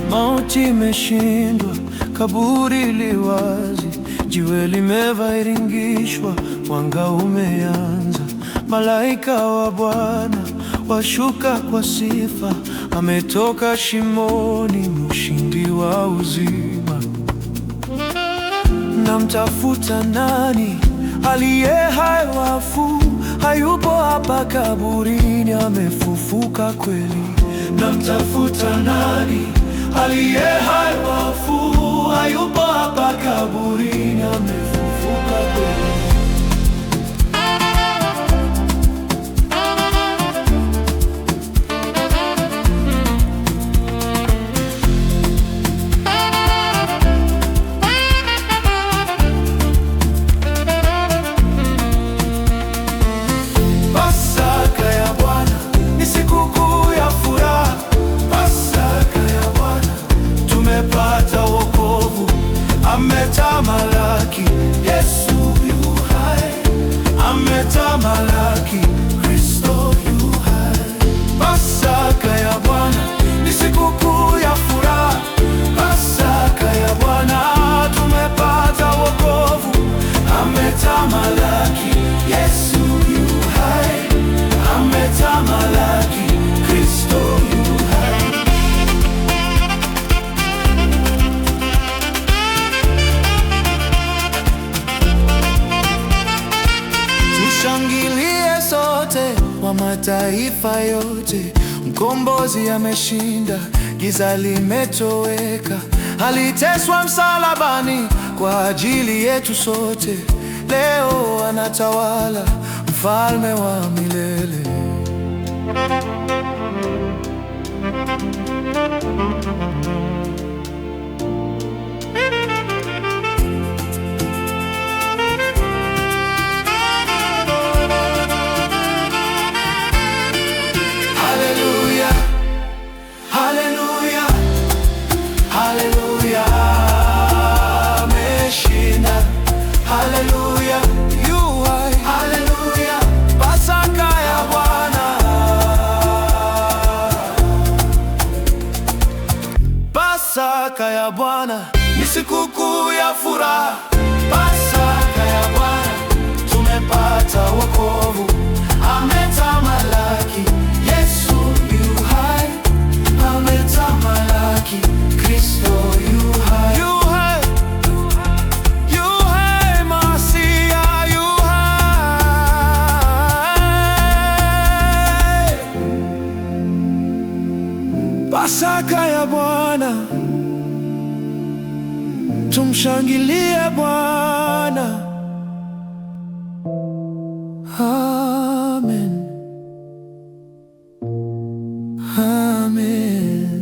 Mauti imeshindwa, kaburi li wazi, jiwe limevairingishwa, mwanga umeanza. Malaika wa Bwana washuka kwa sifa, ametoka shimoni, mshindi wa uzima. Namtafuta nani? Aliye hai wafu, hayupo hapa kaburini, amefufuka kweli. Namtafuta nani? Aliye hai wafu, hayupo hapa kaburini, amefufuka kweli. Pasaka ya Bwana ni sikukuu ya furaha. Pasaka ya Bwana tumepata wokovu, ametamalaki. Yesu yu hai, ametamalaki. Kristo yu hai. Pasaka ya Bwana ni sikukuu ya furaha. Pasaka ya Bwana tumepata wokovu, ametamalaki. Yesu yu hai, ametamalaki. Kristo yu hai. Tushangilie sote wa mataifa yote, mkombozi ameshinda, giza limetoweka. Aliteswa msalabani kwa ajili yetu sote, leo anatawala, mfalme wa milele. Haleluya, haleluya, haleluya, ameshinda. Haleluya, yu hai. Haleluya, Pasaka ya Bwana. Pasaka ya Bwana ni sikukuu ya furaha. Pasaka ya Bwana tumepata wokovu, ametamalaki. Yesu yu hai, ametamalaki. Kristo yu hai. Yu hai, yu hai, Masia yu hai. Pasaka ya Bwana, tumshangilie Bwana. Amen. Amen.